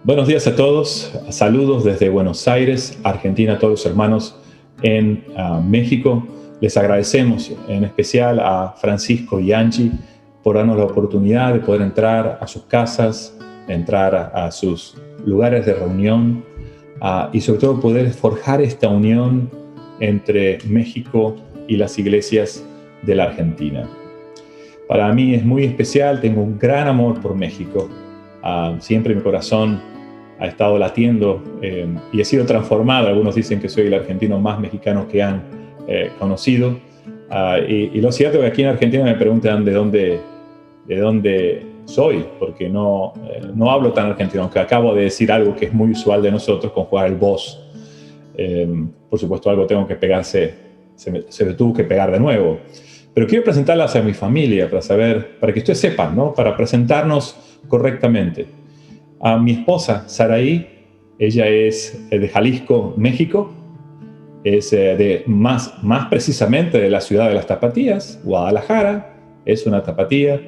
Buenos días a todos, saludos desde Buenos Aires, Argentina, a todos los hermanos en México. Les agradecemos en especial a Francisco y Angie por darnos la oportunidad de poder entrar a sus casas, entrar a sus lugares de reunión y sobre todo poder forjar esta unión entre México y las iglesias de la Argentina. Para mí es muy especial, tengo un gran amor por México. Siempre mi corazón ha estado latiendo y he sido transformado. Algunos dicen que soy el argentino más mexicano que han conocido. Y lo cierto es que aquí en Argentina me preguntan de dónde soy, porque no hablo tan argentino, aunque acabo de decir algo que es muy usual de nosotros con jugar el vos. Por supuesto, algo tengo que pegarse, se me tuvo que pegar de nuevo. Pero quiero presentarlas a mi familia para que ustedes sepan, ¿no? Para presentarnos correctamente. A mi esposa, Saraí, ella es de Jalisco, México. Es más precisamente de la ciudad de las Tapatías, Guadalajara. Es una tapatía,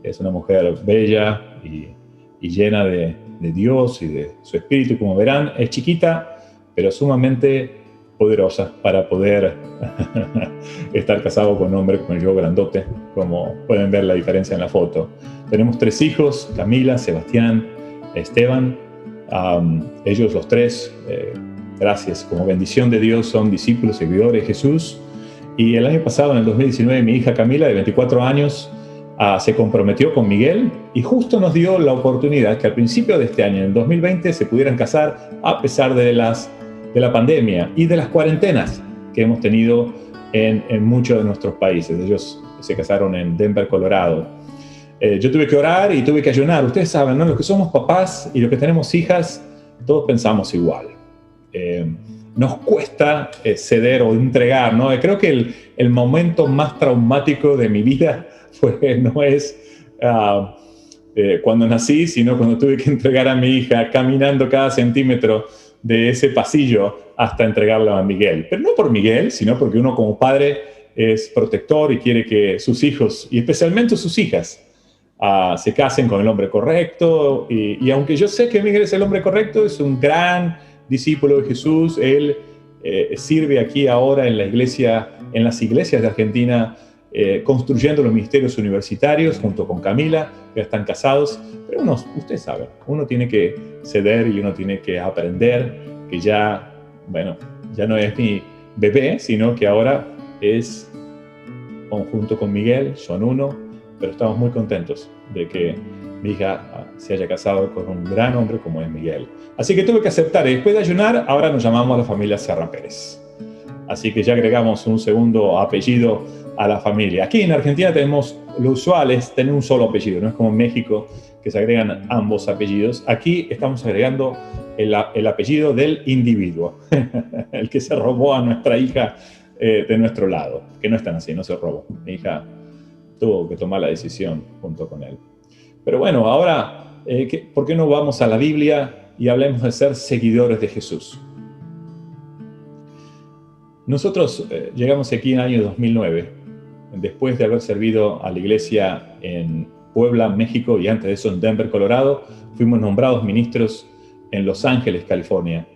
es una mujer bella y llena de Dios y de su espíritu. Como verán, es chiquita, pero sumamente poderosa para poder estar casado con un hombre como yo, grandote, como pueden ver la diferencia en la foto. Tenemos 3 hijos, Camila, Sebastián, Esteban. Ellos los 3, gracias, como bendición de Dios, son discípulos, seguidores de Jesús. Y el año pasado, en el 2019, mi hija Camila, de 24 años, se comprometió con Miguel y justo nos dio la oportunidad que al principio de este año, en el 2020, se pudieran casar a pesar de la pandemia y de las cuarentenas que hemos tenido en muchos de nuestros países. Ellos se casaron en Denver, Colorado. Yo tuve que orar y tuve que ayunar. Ustedes saben, ¿no? Los que somos papás y los que tenemos hijas, todos pensamos igual. Nos cuesta ceder o entregar, ¿no? Creo que el momento más traumático de mi vida no es cuando nací, sino cuando tuve que entregar a mi hija caminando cada centímetro de ese pasillo hasta entregarla a Miguel. Pero no por Miguel, sino porque uno como padre es protector y quiere que sus hijos, y especialmente sus hijas, se casen con el hombre correcto. Y aunque yo sé que Miguel es el hombre correcto, es un gran discípulo de Jesús. Él sirve aquí ahora en las iglesias de Argentina, construyendo los ministerios universitarios junto con Camila, que están casados. Pero ustedes saben, uno tiene que ceder y uno tiene que aprender que ya no es mi bebé, sino que ahora es junto con Miguel, son uno, pero estamos muy contentos de que mi hija se haya casado con un gran hombre como es Miguel. Así que tuve que aceptar, y después de ayunar, ahora nos llamamos la familia Serra Pérez. Así que ya agregamos un segundo apellido a la familia. Aquí en Argentina lo usual es tener un solo apellido, no es como en México que se agregan ambos apellidos. Aquí estamos agregando el apellido del individuo, el que se robó a nuestra hija de nuestro lado, que no es tan así, no se robó. Mi hija tuvo que tomar la decisión junto con él. Pero bueno, ahora, ¿por qué no vamos a la Biblia y hablemos de ser seguidores de Jesús? Nosotros llegamos aquí en el año 2009, después de haber servido a la iglesia en Puebla, México, y antes de eso en Denver, Colorado. Fuimos nombrados ministros en Los Ángeles, California.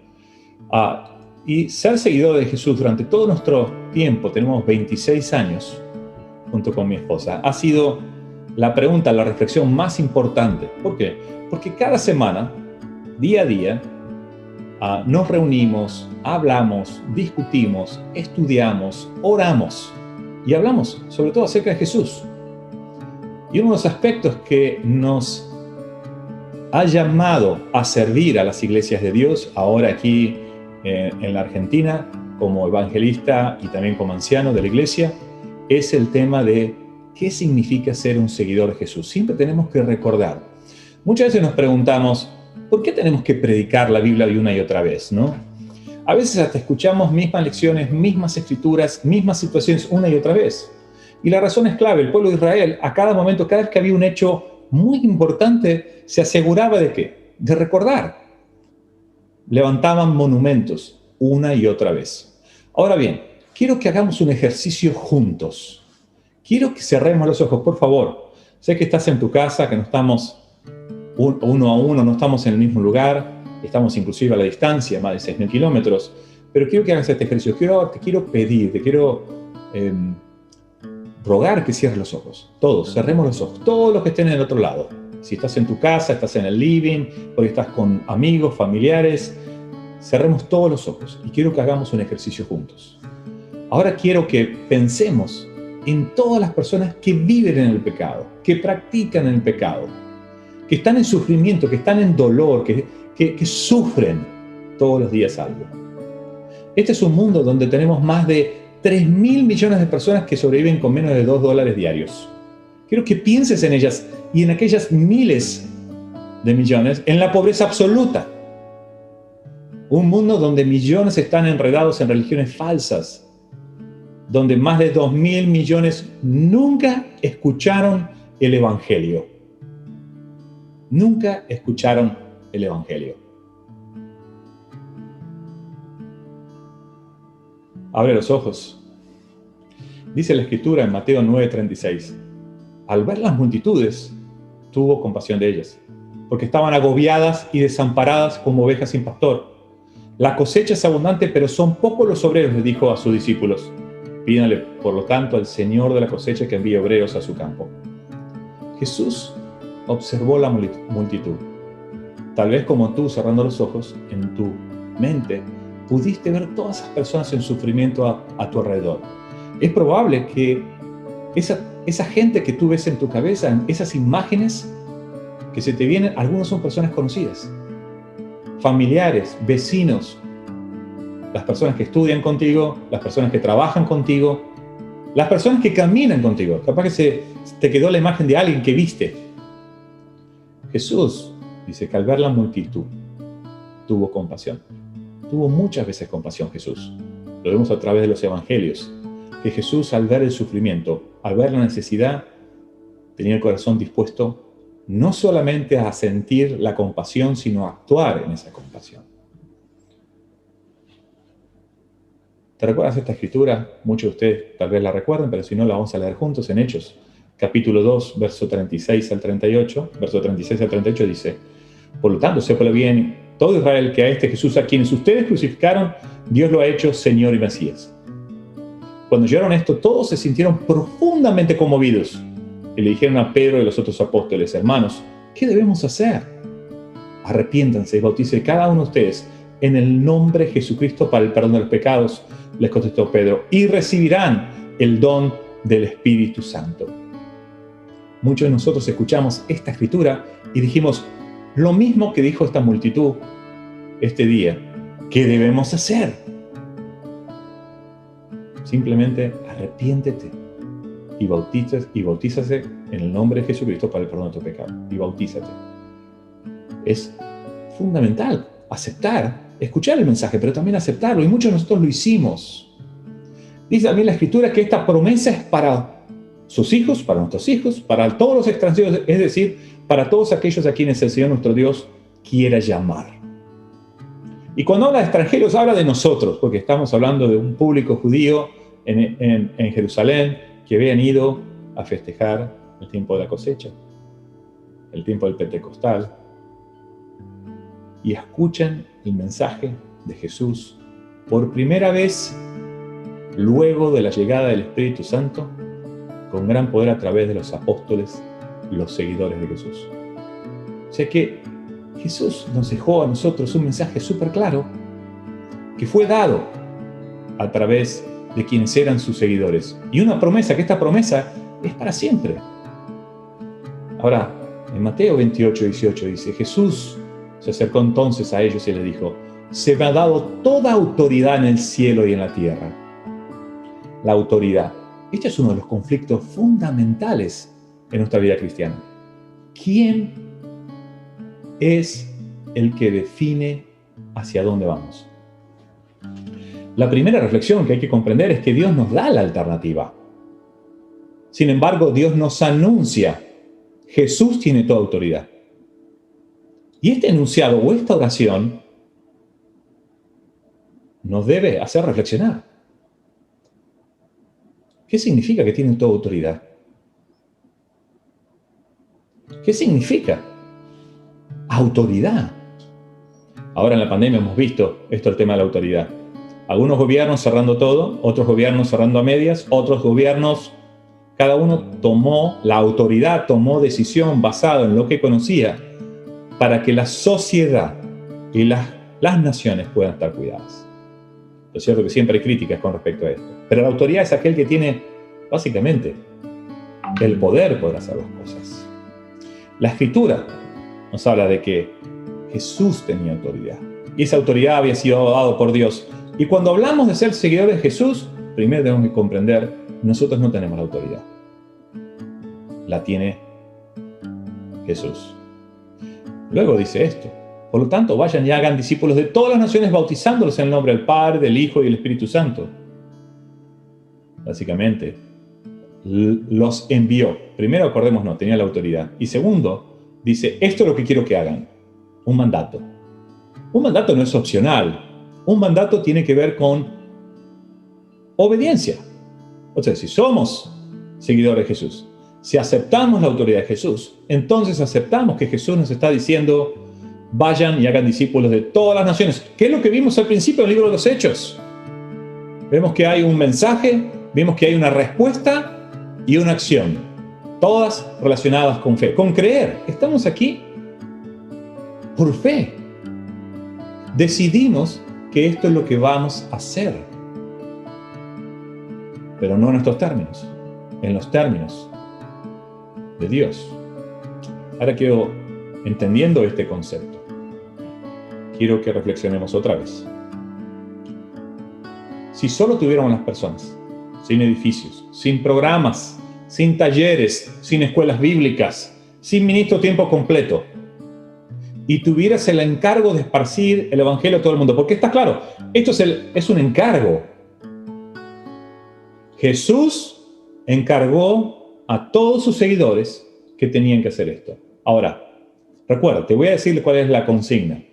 Y ser seguidor de Jesús durante todo nuestro tiempo, tenemos 26 años, junto con mi esposa, ha sido la pregunta, la reflexión más importante. ¿Por qué? Porque cada semana, día a día, nos reunimos, hablamos, discutimos, estudiamos, oramos y hablamos sobre todo acerca de Jesús. Y uno de los aspectos que nos ha llamado a servir a las iglesias de Dios, ahora aquí en la Argentina, como evangelista y también como anciano de la iglesia, es el tema de qué significa ser un seguidor de Jesús. Siempre tenemos que recordar. Muchas veces nos preguntamos, ¿por qué tenemos que predicar la Biblia de una y otra vez, no? A veces hasta escuchamos mismas lecciones, mismas escrituras, mismas situaciones una y otra vez. Y la razón es clave. El pueblo de Israel, a cada momento, cada vez que había un hecho muy importante, se aseguraba ¿de qué? De recordar. Levantaban monumentos una y otra vez. Ahora bien, quiero que hagamos un ejercicio juntos. Quiero que cerremos los ojos, por favor. Sé que estás en tu casa, que no estamos uno a uno, no estamos en el mismo lugar, estamos inclusive a la distancia, más de 6.000 kilómetros, pero quiero que hagas este ejercicio, te quiero pedir, te quiero rogar que cierres los ojos, todos, cerremos los ojos, todos los que estén en el otro lado. Si estás en tu casa, estás en el living, porque estás con amigos, familiares, cerremos todos los ojos y quiero que hagamos un ejercicio juntos. Ahora quiero que pensemos en todas las personas que viven en el pecado, que practican el pecado, que están en sufrimiento, que están en dolor, que sufren todos los días algo. Este es un mundo donde tenemos más de 3.000 millones de personas que sobreviven con menos de $2 diarios. Quiero que pienses en ellas y en aquellas miles de millones en la pobreza absoluta. Un mundo donde millones están enredados en religiones falsas, donde más de 2.000 millones nunca escucharon el Evangelio. Nunca escucharon el Evangelio. Abre los ojos. Dice la Escritura en Mateo 9:36. Al ver las multitudes, tuvo compasión de ellas, porque estaban agobiadas y desamparadas como ovejas sin pastor. La cosecha es abundante, pero son pocos los obreros, les dijo a sus discípulos. Pídanle, por lo tanto, al Señor de la cosecha que envíe obreros a su campo. Jesús observó la multitud. Tal vez como tú, cerrando los ojos, en tu mente, pudiste ver todas esas personas en sufrimiento a tu alrededor. Es probable que esa gente que tú ves en tu cabeza, esas imágenes que se te vienen, algunos son personas conocidas, familiares, vecinos, las personas que estudian contigo, las personas que trabajan contigo, las personas que caminan contigo. Capaz que te quedó la imagen de alguien que viste. Jesús dice que al ver la multitud tuvo compasión. Tuvo muchas veces compasión Jesús. Lo vemos a través de los evangelios. Que Jesús, al ver el sufrimiento, al ver la necesidad, tenía el corazón dispuesto no solamente a sentir la compasión, sino a actuar en esa compasión. ¿Te recuerdas esta escritura? Muchos de ustedes tal vez la recuerden, pero si no, la vamos a leer juntos en Hechos. Capítulo 2, verso 36 al 38. Verso 36 al 38 dice: por lo tanto, sepa bien todo Israel que a este Jesús, a quienes ustedes crucificaron, Dios lo ha hecho Señor y Mesías. Cuando oyeron esto, todos se sintieron profundamente conmovidos y le dijeron a Pedro y los otros apóstoles: hermanos, ¿qué debemos hacer? Arrepiéntanse y bautícense cada uno de ustedes en el nombre de Jesucristo para el perdón de los pecados, les contestó Pedro, y recibirán el don del Espíritu Santo. Muchos de nosotros escuchamos esta escritura y dijimos lo mismo que dijo esta multitud este día. ¿Qué debemos hacer? Simplemente arrepiéntete y bautízate en el nombre de Jesucristo para el perdón de tu pecado. Y bautízate. Es fundamental aceptar, escuchar el mensaje, pero también aceptarlo. Y muchos de nosotros lo hicimos. Dice también la Escritura que esta promesa es para sus hijos, para nuestros hijos, para todos los extranjeros, es decir, para todos aquellos a quienes el Señor nuestro Dios quiera llamar. Y cuando habla de extranjeros, habla de nosotros, porque estamos hablando de un público judío en Jerusalén que habían ido a festejar el tiempo de la cosecha, el tiempo del Pentecostal, y escuchan el mensaje de Jesús por primera vez luego de la llegada del Espíritu Santo, con gran poder a través de los apóstoles, los seguidores de Jesús. O sea que Jesús nos dejó a nosotros un mensaje súper claro que fue dado a través de quienes eran sus seguidores. Y una promesa, que esta promesa es para siempre. Ahora, en Mateo 28:18 dice: Jesús se acercó entonces a ellos y les dijo: se me ha dado toda autoridad en el cielo y en la tierra. La autoridad. Este es uno de los conflictos fundamentales en nuestra vida cristiana. ¿Quién es el que define hacia dónde vamos? La primera reflexión que hay que comprender es que Dios nos da la alternativa. Sin embargo, Dios nos anuncia: Jesús tiene toda autoridad. Y este enunciado o esta oración nos debe hacer reflexionar. ¿Qué significa que tiene toda autoridad? ¿Qué significa autoridad? Ahora en la pandemia hemos visto esto, el tema de la autoridad. Algunos gobiernos cerrando todo, otros gobiernos cerrando a medias, otros gobiernos, cada uno tomó, la autoridad tomó decisión basada en lo que conocía para que la sociedad y las naciones puedan estar cuidadas. Lo cierto es que siempre hay críticas con respecto a esto. Pero la autoridad es aquel que tiene, básicamente, el poder por hacer las cosas. La Escritura nos habla de que Jesús tenía autoridad. Y esa autoridad había sido dada por Dios. Y cuando hablamos de ser seguidores de Jesús, primero tenemos que comprender, nosotros no tenemos la autoridad. La tiene Jesús. Luego dice esto: por lo tanto, vayan y hagan discípulos de todas las naciones, bautizándolos en el nombre del Padre, del Hijo y del Espíritu Santo. Básicamente, los envió. Primero, acordémonos, tenía la autoridad. Y segundo, dice, esto es lo que quiero que hagan. Un mandato. Un mandato no es opcional. Un mandato tiene que ver con obediencia. O sea, si somos seguidores de Jesús, si aceptamos la autoridad de Jesús, entonces aceptamos que Jesús nos está diciendo, vayan y hagan discípulos de todas las naciones. ¿Qué es lo que vimos al principio del libro de los Hechos? Vemos que hay un mensaje, vemos que hay una respuesta y una acción, todas relacionadas con fe, con creer. Estamos aquí por fe. Decidimos que esto es lo que vamos a hacer, pero no en nuestros términos, en los términos de Dios. Ahora quiero, entendiendo este concepto, quiero que reflexionemos otra vez. Si solo tuviéramos las personas, sin edificios, sin programas, sin talleres, sin escuelas bíblicas, sin ministro tiempo completo, y tuvieras el encargo de esparcir el evangelio a todo el mundo, porque está claro, esto es un encargo. Jesús encargó a todos sus seguidores que tenían que hacer esto. Ahora, recuerda, te voy a decir cuál es la consigna.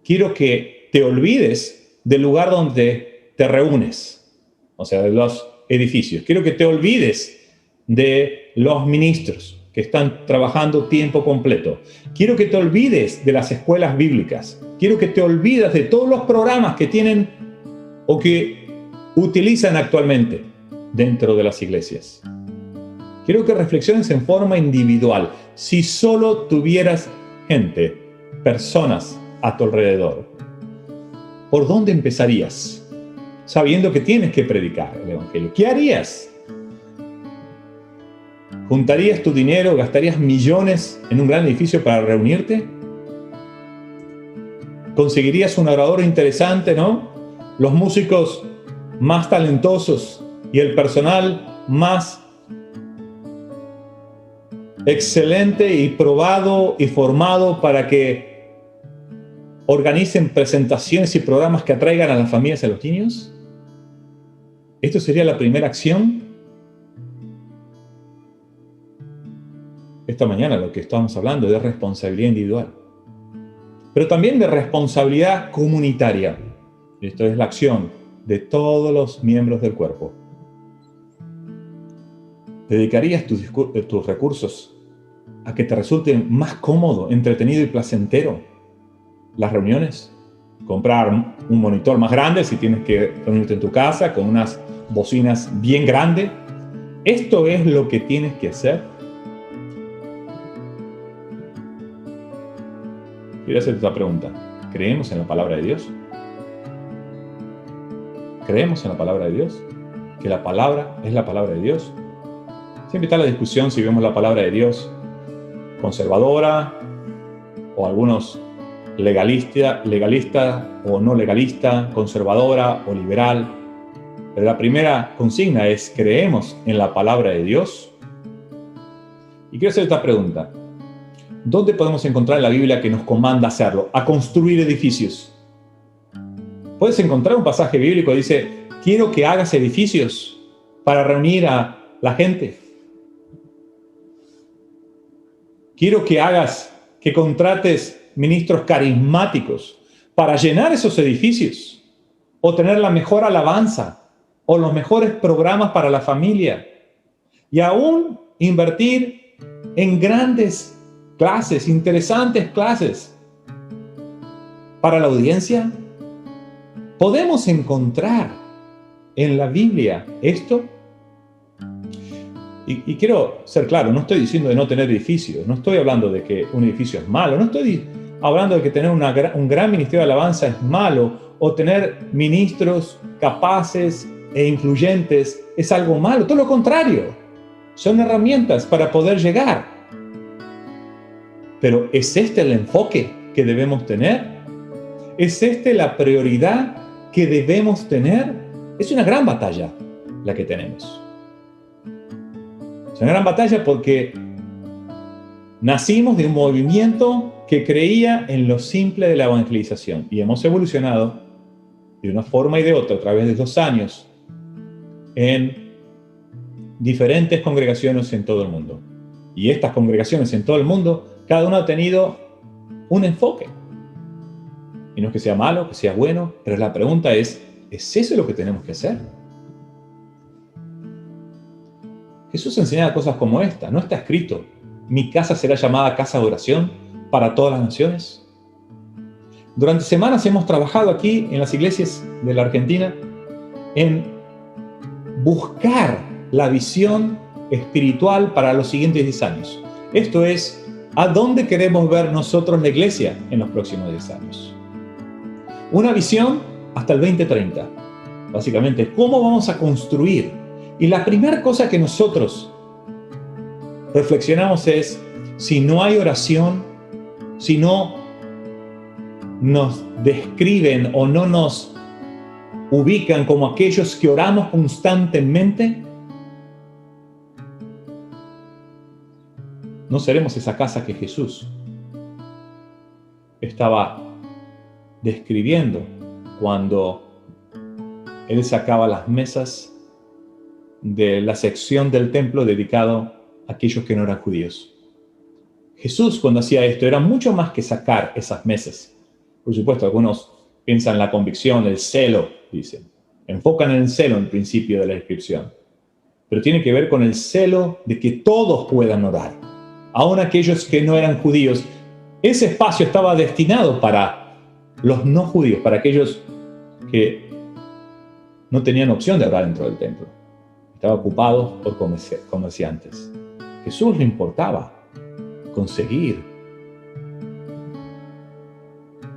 Quiero que te olvides del lugar donde te reúnes, o sea, de los edificios. Quiero que te olvides de los ministros que están trabajando tiempo completo. Quiero que te olvides de las escuelas bíblicas. Quiero que te olvides de todos los programas que tienen o que utilizan actualmente dentro de las iglesias. Quiero que reflexiones en forma individual. Si solo tuvieras gente, personas a tu alrededor, ¿por dónde empezarías? Sabiendo que tienes que predicar el evangelio. ¿Qué harías? ¿Juntarías tu dinero, gastarías millones en un gran edificio para reunirte? ¿Conseguirías un orador interesante, no? Los músicos más talentosos y el personal más excelente y probado y formado para que organicen presentaciones y programas que atraigan a las familias y a los niños. ¿Esto sería la primera acción? Esta mañana lo que estamos hablando es de responsabilidad individual, pero también de responsabilidad comunitaria. Esto es la acción de todos los miembros del cuerpo. ¿Dedicarías tus recursos a que te resulte más cómodo, entretenido y placentero las reuniones? Comprar un monitor más grande si tienes que reunirte en tu casa con unas bocinas bien grandes. ¿Esto es lo que tienes que hacer? Quiero hacerte esta pregunta. ¿Creemos en la palabra de Dios? ¿Creemos en la palabra de Dios? ¿Que la palabra es la palabra de Dios? Siempre está la discusión si vemos la palabra de Dios conservadora o algunos legalista o no legalista, conservadora o liberal. Pero la primera consigna es, ¿creemos en la palabra de Dios? Y quiero hacer esta pregunta. ¿Dónde podemos encontrar en la Biblia que nos comanda hacerlo? A construir edificios. Puedes encontrar un pasaje bíblico que dice, quiero que hagas edificios para reunir a la gente. Quiero que contrates ministros carismáticos para llenar esos edificios, o tener la mejor alabanza, o los mejores programas para la familia, y aún invertir en grandes clases, interesantes clases. para la audiencia? ¿Podemos encontrar en la Biblia esto? Y quiero ser claro, no estoy diciendo de no tener edificios, no estoy hablando de que un edificio es malo, no estoy hablando de que tener un gran ministerio de alabanza es malo, o tener ministros capaces e influyentes es algo malo. Todo lo contrario, son herramientas para poder llegar. Pero ¿es este el enfoque que debemos tener? ¿Es esta la prioridad que debemos tener? Es una gran batalla la que tenemos. Es una gran batalla porque nacimos de un movimiento que creía en lo simple de la evangelización y hemos evolucionado de una forma y de otra a través de 2 años en diferentes congregaciones en todo el mundo. Y estas congregaciones en todo el mundo, cada una ha tenido un enfoque. Y no es que sea malo, que sea bueno, pero la pregunta ¿es eso lo que tenemos que hacer? Jesús enseñaba cosas como esta. ¿No está escrito: mi casa será llamada casa de oración para todas las naciones? Durante semanas hemos trabajado aquí en las iglesias de la Argentina en buscar la visión espiritual para los siguientes 10 años. Esto es, ¿a dónde queremos ver nosotros la iglesia en los próximos 10 años? Una visión hasta el 2030. Básicamente, ¿cómo vamos a construir? Y la primera cosa que nosotros reflexionamos es, si no hay oración, si no nos describen o no nos ubican como aquellos que oramos constantemente, no seremos esa casa que Jesús estaba describiendo cuando Él sacaba las mesas de la sección del templo dedicado a aquellos que no eran judíos. Jesús, cuando hacía esto, era mucho más que sacar esas mesas. Por supuesto, algunos piensan en la convicción, el celo, dicen. Enfocan en el celo en el principio de la descripción. Pero tiene que ver con el celo de que todos puedan orar, aun aquellos que no eran judíos. Ese espacio estaba destinado para los no judíos, para aquellos que no tenían opción de orar dentro del templo. Estaban ocupados por comerciantes. Jesús le importaba conseguir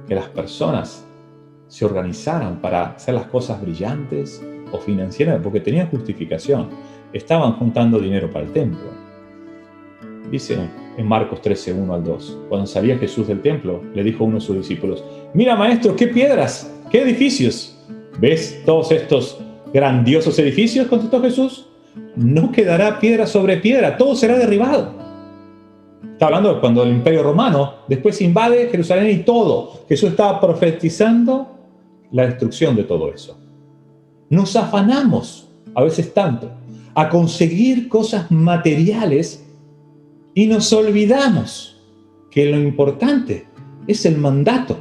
que las personas se organizaran para hacer las cosas brillantes o financieras, porque tenían justificación. Estaban juntando dinero para el templo. Dice en Marcos 13, 1 al 2, cuando salía Jesús del templo, le dijo a uno de sus discípulos: mira, maestro, qué piedras, qué edificios. ¿Ves todos estos grandiosos edificios? Contestó Jesús. No quedará piedra sobre piedra, todo será derribado. Está hablando de cuando el Imperio Romano después invade Jerusalén y todo. Jesús estaba profetizando la destrucción de todo eso. Nos afanamos, a veces tanto, a conseguir cosas materiales y nos olvidamos que lo importante es el mandato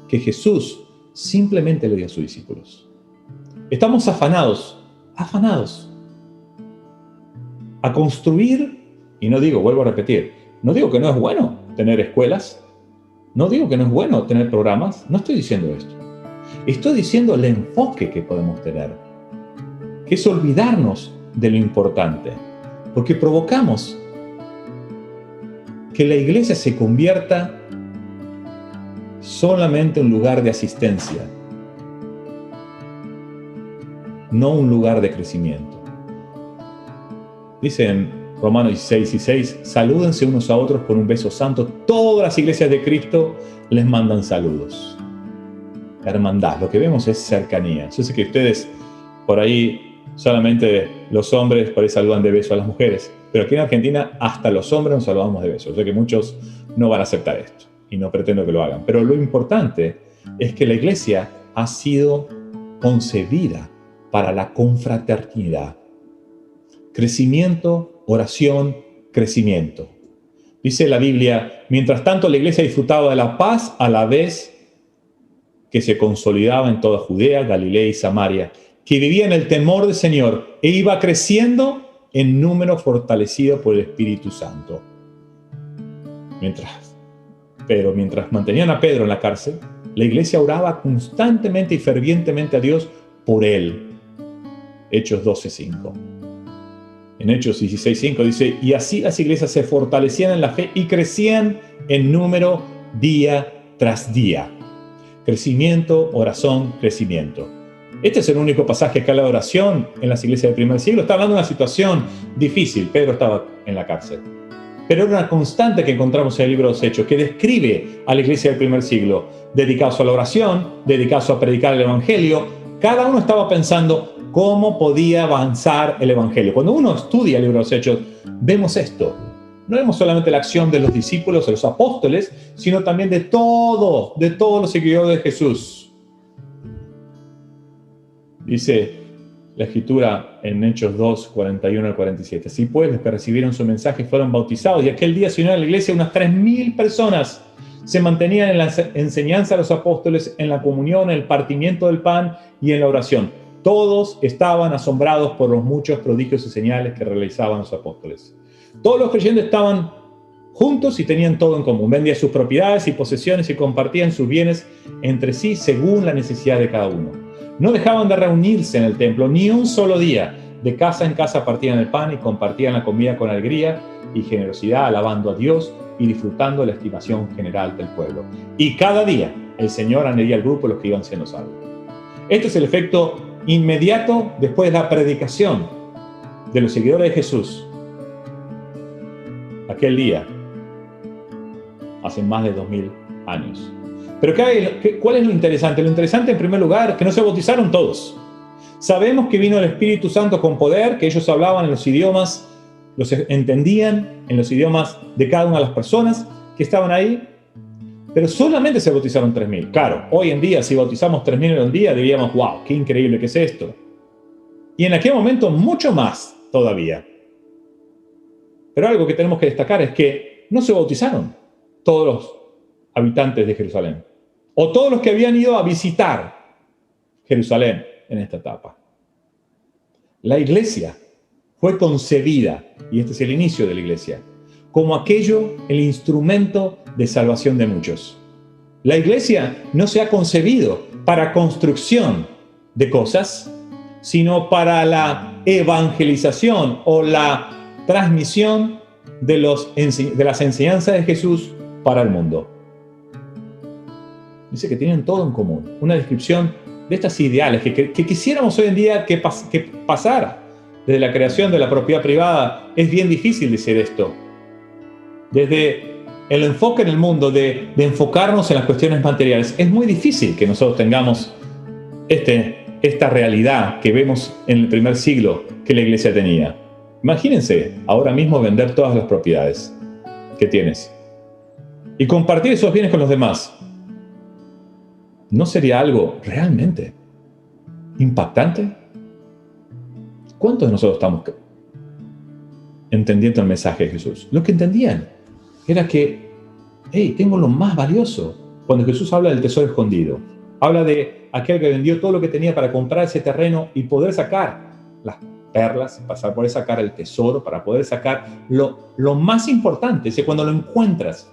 que Jesús simplemente le dio a sus discípulos. Estamos afanados a construir, y no digo, vuelvo a repetir, no digo que no es bueno tener escuelas, no digo que no es bueno tener programas, no estoy diciendo esto. Estoy diciendo el enfoque que podemos tener, que es olvidarnos de lo importante, porque provocamos que la iglesia se convierta solamente en un lugar de asistencia, no un lugar de crecimiento. Dice en Romanos 16:6, salúdense unos a otros con un beso santo. Todas las iglesias de Cristo les mandan saludos. Hermandad, lo que vemos es cercanía. Yo sé que ustedes por ahí solamente los hombres por ahí saludan de beso a las mujeres, pero aquí en Argentina hasta los hombres nos saludamos de beso. Yo sé que muchos no van a aceptar esto y no pretendo que lo hagan, pero lo importante es que la iglesia ha sido concebida para la confraternidad. Crecimiento, oración, crecimiento. Dice la Biblia, mientras tanto la iglesia disfrutaba de la paz a la vez que se consolidaba en toda Judea, Galilea y Samaria, que vivía en el temor del Señor e iba creciendo en número fortalecido por el Espíritu Santo. Mientras mantenían a Pedro en la cárcel, La iglesia oraba constantemente y fervientemente a Dios por él. Hechos 12:5. En Hechos 16:5 dice, y así las iglesias se fortalecían en la fe y crecían en número día tras día. Crecimiento, oración, crecimiento. Este es el único pasaje que habla de oración en las iglesias del primer siglo. Está hablando de una situación difícil. Pedro estaba en la cárcel. Pero era una constante que encontramos en el libro de los Hechos, que describe a la iglesia del primer siglo, dedicados a la oración, dedicados a predicar el evangelio. Cada uno estaba pensando cómo podía avanzar el evangelio. Cuando uno estudia el libro de los Hechos, vemos esto. No vemos solamente la acción de los discípulos, de los apóstoles, sino también de todos los seguidores de Jesús. Dice la Escritura en Hechos 2, 41 al 47. Así pues, los que recibieron su mensaje fueron bautizados, y aquel día se unieron a la iglesia unas 3.000 personas. Se mantenían en la enseñanza de los apóstoles, en la comunión, en el partimiento del pan y en la oración. Todos estaban asombrados por los muchos prodigios y señales que realizaban los apóstoles. Todos los creyentes estaban juntos y tenían todo en común. Vendían sus propiedades y posesiones y compartían sus bienes entre sí según la necesidad de cada uno. No dejaban de reunirse en el templo ni un solo día. De casa en casa partían el pan y compartían la comida con alegría y generosidad, alabando a Dios y disfrutando la estimación general del pueblo. Y cada día el Señor añadía al grupo los que iban siendo salvos. Este es el efecto inmediato después de la predicación de los seguidores de Jesús. Aquel día, hace más de 2000 años. Pero ¿cuál es lo interesante? Lo interesante, en primer lugar, que no se bautizaron todos. Sabemos que vino el Espíritu Santo con poder, que ellos hablaban en los idiomas, los entendían en los idiomas de cada una de las personas que estaban ahí, pero solamente se bautizaron 3.000. Claro, hoy en día, si bautizamos 3.000 en un día, diríamos, wow, qué increíble que es esto. Y en aquel momento, mucho más todavía. Pero algo que tenemos que destacar es que no se bautizaron todos los habitantes de Jerusalén, o todos los que habían ido a visitar Jerusalén en esta etapa. La iglesia fue concebida, y este es el inicio de la iglesia, como aquello, el instrumento de salvación de muchos. La iglesia no se ha concebido para construcción de cosas, sino para la evangelización o la transmisión de las enseñanzas de Jesús para el mundo. Dice que tienen todo en común. Una descripción de estas ideales que quisiéramos hoy en día que pasara. Desde la creación de la propiedad privada es bien difícil decir esto. Desde el enfoque en el mundo de enfocarnos en las cuestiones materiales, es muy difícil que nosotros tengamos esta realidad que vemos en el primer siglo que la iglesia tenía. Imagínense ahora mismo vender todas las propiedades que tienes y compartir esos bienes con los demás. ¿No sería algo realmente impactante? ¿Cuántos de nosotros estamos entendiendo el mensaje de Jesús? Lo que entendían era que, hey, tengo lo más valioso. Cuando Jesús habla del tesoro escondido, habla de aquel que vendió todo lo que tenía para comprar ese terreno y poder sacar las perlas, para poder sacar el tesoro, para poder sacar lo más importante. Es cuando lo encuentras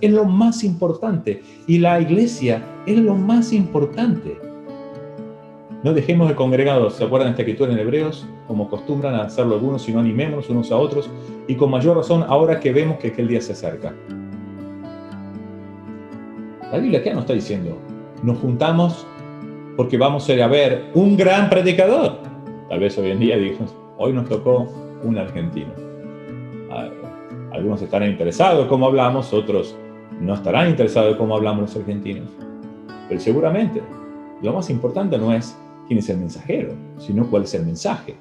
es lo más importante. Y la iglesia es lo más importante. No dejemos de congregarnos, ¿se acuerdan de esta escritura en Hebreos? Como acostumbran a hacerlo algunos, sino animémonos unos a otros, y con mayor razón ahora que vemos que aquel día se acerca. La Biblia, ¿qué nos está diciendo? Nos juntamos porque vamos a ir a ver un gran predicador. Tal vez hoy en día digamos, hoy nos tocó un argentino. Algunos estarán interesados en cómo hablamos, otros no estarán interesados en cómo hablamos los argentinos. Pero seguramente lo más importante no es quién es el mensajero, sino cuál es el mensaje.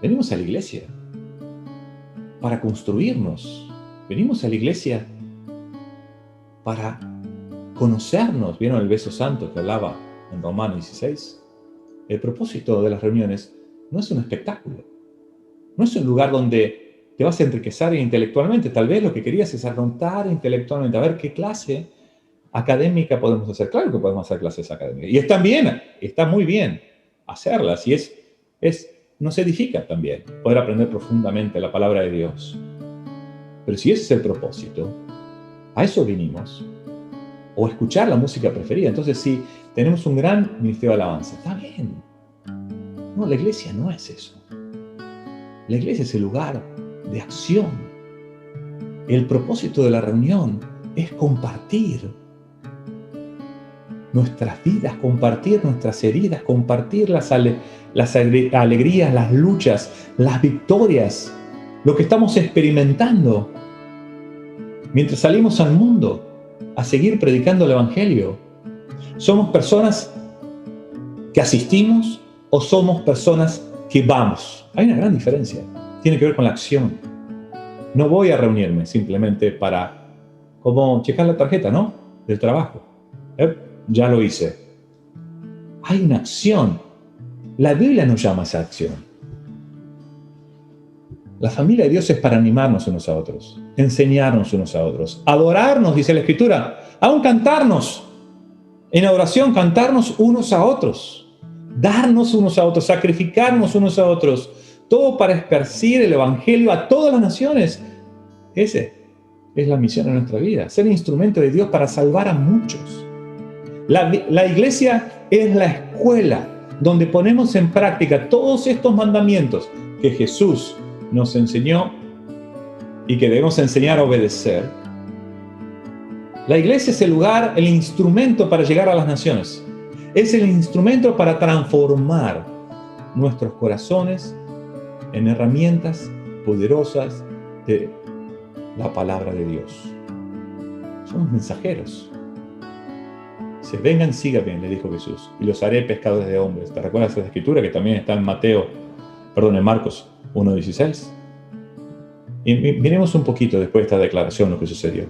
Venimos a la iglesia para construirnos. Venimos a la iglesia para conocernos. ¿Vieron el beso santo que hablaba en Romanos 16? El propósito de las reuniones no es un espectáculo. No es un lugar donde te vas a enriquecer intelectualmente. Tal vez lo que querías es arrontar intelectualmente, a ver qué clase académica podemos hacer. Claro que podemos hacer clases académicas. Y están bien, está muy bien hacerlas. Y nos edifica también poder aprender profundamente la palabra de Dios. Pero si ese es el propósito, a eso vinimos. o escuchar la música preferida. Entonces, si tenemos un gran ministerio de alabanza, está bien. No, la iglesia no es eso. La iglesia es el lugar de acción. El propósito de la reunión es compartir nuestras vidas, compartir nuestras heridas, compartir las alegrías, las luchas, las victorias, lo que estamos experimentando mientras salimos al mundo a seguir predicando el Evangelio. ¿Somos personas que asistimos o somos personas que vamos? Hay una gran diferencia. Tiene que ver con la acción. No voy a reunirme simplemente para, como checar la tarjeta, ¿no? Del trabajo. Ya lo hice. Hay una acción. La Biblia nos llama a esa acción. La familia de Dios es para animarnos unos a otros, enseñarnos unos a otros, adorarnos, dice la Escritura, aún cantarnos. En adoración, cantarnos unos a otros, darnos unos a otros, sacrificarnos unos a otros, todo para esparcir el Evangelio a todas las naciones. Esa es la misión de nuestra vida, ser instrumento de Dios para salvar a muchos. La iglesia es la escuela donde ponemos en práctica todos estos mandamientos que Jesús nos enseñó y que debemos enseñar a obedecer. La iglesia es el lugar, el instrumento para llegar a las naciones. Es el instrumento para transformar nuestros corazones en herramientas poderosas de la palabra de Dios. Somos mensajeros. Se vengan, síganme, le dijo Jesús, y los haré pescadores de hombres. ¿Te recuerdas esa escritura que también está en en Marcos 1:16? Y miremos un poquito después de esta declaración lo que sucedió.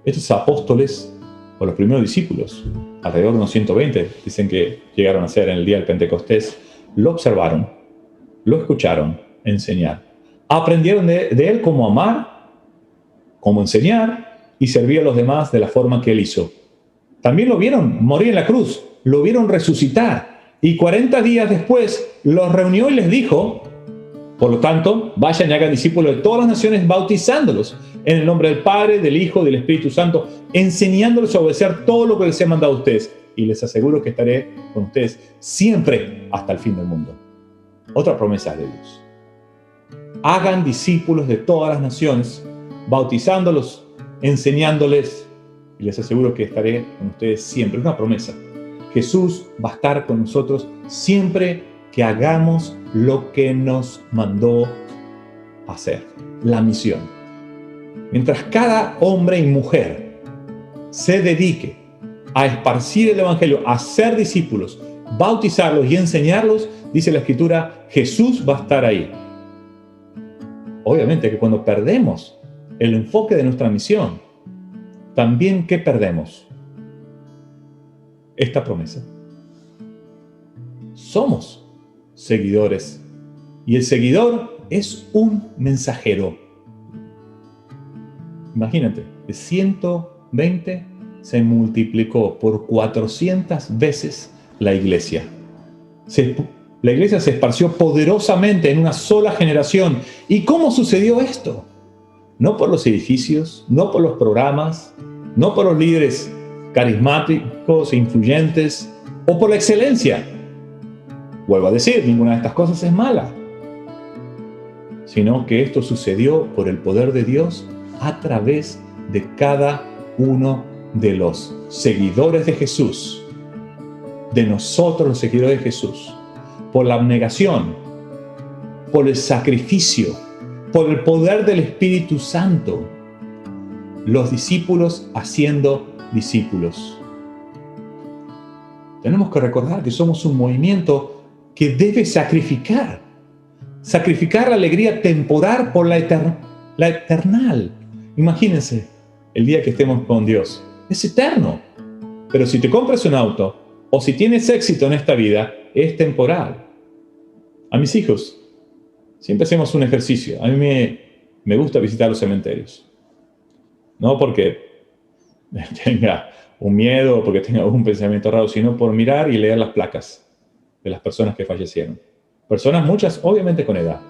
Estos apóstoles, o los primeros discípulos, alrededor de unos 120, dicen que llegaron a ser en el día del Pentecostés, lo observaron, lo escucharon enseñar. Aprendieron de él cómo amar, cómo enseñar y servir a los demás de la forma que él hizo. También lo vieron morir en la cruz, lo vieron resucitar. Y 40 días después los reunió y les dijo, por lo tanto, vayan y hagan discípulos de todas las naciones, bautizándolos en el nombre del Padre, del Hijo y del Espíritu Santo, enseñándoles a obedecer todo lo que les he mandado a ustedes. Y les aseguro que estaré con ustedes siempre hasta el fin del mundo. Otra promesa de Dios. Hagan discípulos de todas las naciones, bautizándolos, enseñándoles, y les aseguro que estaré con ustedes siempre. Es una promesa. Jesús va a estar con nosotros siempre que hagamos lo que nos mandó hacer, la misión. Mientras cada hombre y mujer se dedique a esparcir el Evangelio, a ser discípulos, bautizarlos y enseñarlos, dice la Escritura, Jesús va a estar ahí. Obviamente que cuando perdemos el enfoque de nuestra misión, también ¿qué perdemos? Esta promesa. Somos seguidores y el seguidor es un mensajero. Imagínate, de 120 se multiplicó por 400 veces la iglesia. La iglesia se esparció poderosamente en una sola generación. ¿Y cómo sucedió esto? No por los edificios, no por los programas, no por los líderes carismáticos e influyentes o por la excelencia. Vuelvo a decir, ninguna de estas cosas es mala, sino que esto sucedió por el poder de Dios a través de cada uno de los seguidores de Jesús, de nosotros los seguidores de Jesús, por la abnegación, por el sacrificio, por el poder del Espíritu Santo, los discípulos haciendo discípulos. Tenemos que recordar que somos un movimiento que debe sacrificar la alegría temporal por la eternal. Imagínense el día que estemos con Dios. Es eterno. Pero si te compras un auto o si tienes éxito en esta vida, es temporal. A mis hijos siempre hacemos un ejercicio. A mí me gusta visitar los cementerios. No porque tenga un miedo o porque tenga un pensamiento raro, sino por mirar y leer las placas de las personas que fallecieron. Personas, muchas obviamente con edad,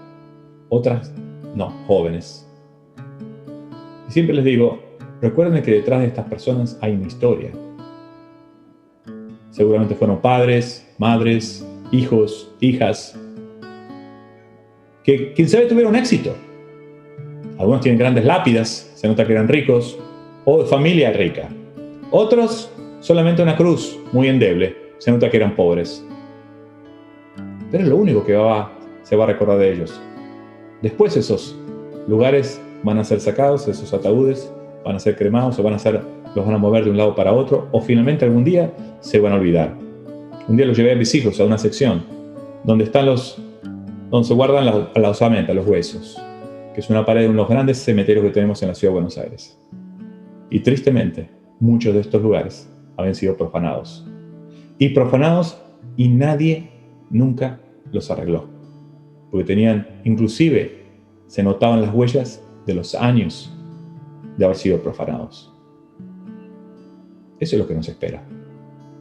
otras no, jóvenes. Y siempre les digo, Recuerden que detrás de estas personas hay una historia. Seguramente fueron padres, madres, hijos, hijas, que quién sabe tuvieron éxito. Algunos tienen grandes lápidas, se nota que eran ricos, o de familia rica. Otros solamente una cruz muy endeble, se nota que eran pobres. Pero es lo único que se va a recordar de ellos. Después esos lugares van a ser sacados, esos ataúdes van a ser cremados o los van a mover de un lado para otro, o finalmente algún día se van a olvidar. Un día los llevé a mis hijos a una sección donde se guardan la osamenta, los huesos, que es una pared de uno de los grandes cementerios que tenemos en la ciudad de Buenos Aires. Y tristemente, muchos de estos lugares habían sido profanados. Y nadie nunca los arregló. Porque inclusive, se notaban las huellas de los años de haber sido profanados. Eso es lo que nos espera.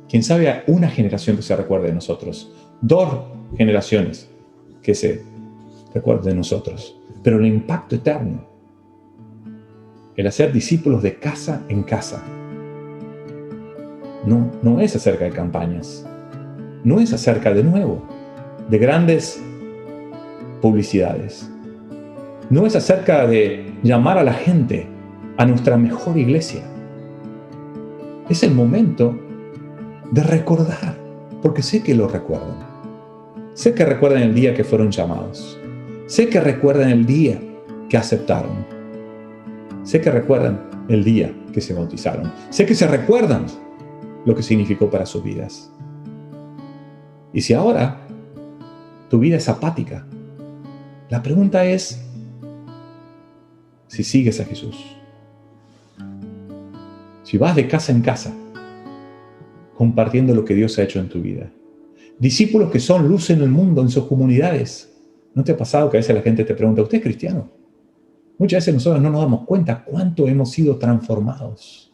Quién sabe, una generación que se recuerde de nosotros, 2 generaciones que se recuerden de nosotros, pero el impacto eterno, el hacer discípulos de casa en casa, no es acerca de campañas, no es acerca, de nuevo, de grandes publicidades, no es acerca de llamar a la gente a nuestra mejor iglesia. Es el momento de recordar, porque sé que lo recuerdan. Sé que recuerdan el día que fueron llamados. Sé que recuerdan el día que aceptaron. Sé que recuerdan el día que se bautizaron. Sé que se recuerdan lo que significó para sus vidas. Y si ahora tu vida es apática, la pregunta es si sigues a Jesús. Si vas de casa en casa, compartiendo lo que Dios ha hecho en tu vida. Discípulos que son luz en el mundo, en sus comunidades. ¿No te ha pasado que a veces la gente te pregunta, ¿usted es cristiano? Muchas veces nosotros no nos damos cuenta cuánto hemos sido transformados.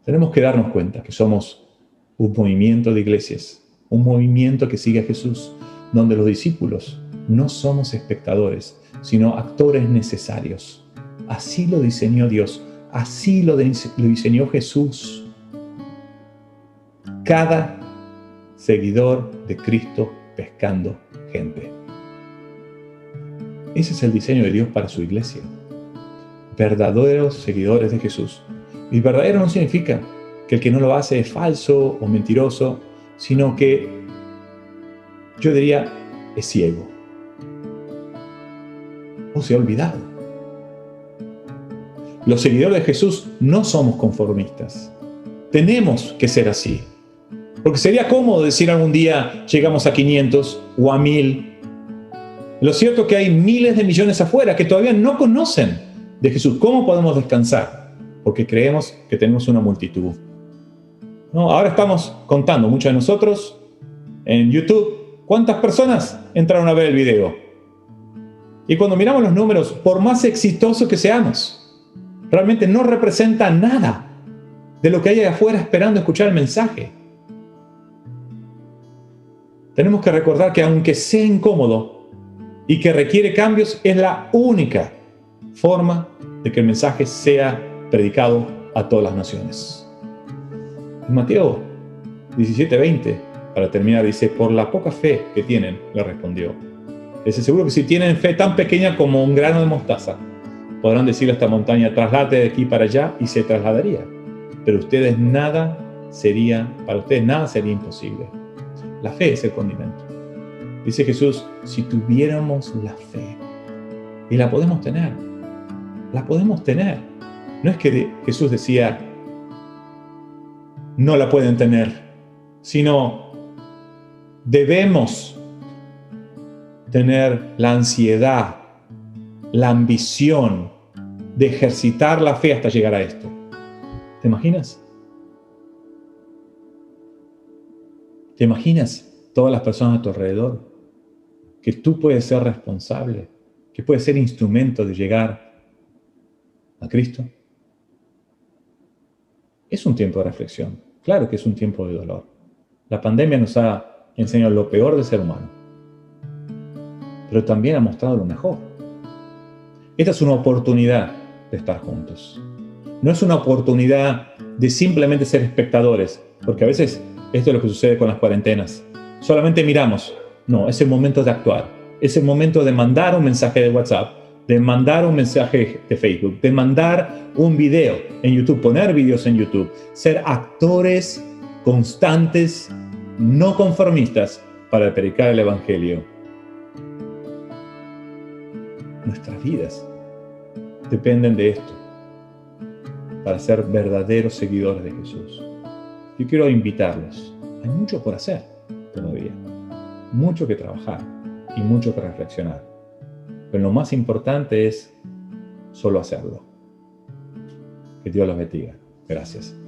Tenemos que darnos cuenta que somos un movimiento de iglesias, un movimiento que sigue a Jesús, donde los discípulos no somos espectadores, sino actores necesarios. Así lo diseñó Dios, así lo diseñó Jesús. Cada seguidor de Cristo pescando gente. Ese es el diseño de Dios para su iglesia. Verdaderos seguidores de Jesús. Y verdadero no significa que el que no lo hace es falso o mentiroso, sino que, yo diría, es ciego. O se ha olvidado. Los seguidores de Jesús no somos conformistas. Tenemos que ser así. Porque sería cómodo decir algún día llegamos a 500 o a 1000. Lo cierto es que hay miles de millones afuera que todavía no conocen de Jesús. ¿Cómo podemos descansar? Porque creemos que tenemos una multitud. No, ahora estamos contando, muchos de nosotros, en YouTube, ¿cuántas personas entraron a ver el video? Y cuando miramos los números, por más exitosos que seamos, realmente no representa nada de lo que hay afuera esperando escuchar el mensaje. Tenemos que recordar que aunque sea incómodo y que requiere cambios, es la única forma de que el mensaje sea predicado a todas las naciones. En Mateo 17:20, para terminar, dice, por la poca fe que tienen, le respondió. Les aseguro que si tienen fe tan pequeña como un grano de mostaza, podrán decirle a esta montaña, trasládate de aquí para allá, y se trasladaría. Pero para ustedes nada sería imposible. La fe es el condimento. Dice Jesús, si tuviéramos la fe, y la podemos tener, No es que Jesús decía, no la pueden tener, sino debemos tener la ansiedad, la ambición de ejercitar la fe hasta llegar a esto. ¿Te imaginas? ¿Te imaginas todas las personas a tu alrededor? Que tú puedes ser responsable, que puedes ser instrumento de llegar a Cristo. Es un tiempo de reflexión. Claro que es un tiempo de dolor. La pandemia nos ha enseñado lo peor del ser humano, pero también ha mostrado lo mejor. Esta es una oportunidad de estar juntos. No es una oportunidad de simplemente ser espectadores, porque a veces esto es lo que sucede con las cuarentenas. Solamente miramos. No, es el momento de actuar. Es el momento de mandar un mensaje de WhatsApp, de mandar un mensaje de Facebook, de mandar un video en YouTube, poner videos en YouTube, ser actores constantes, no conformistas, para predicar el Evangelio. Nuestras vidas dependen de esto, para ser verdaderos seguidores de Jesús. Yo quiero invitarlos. Hay mucho por hacer todavía, mucho que trabajar y mucho que reflexionar. Pero lo más importante es solo hacerlo. Que Dios los bendiga. Gracias.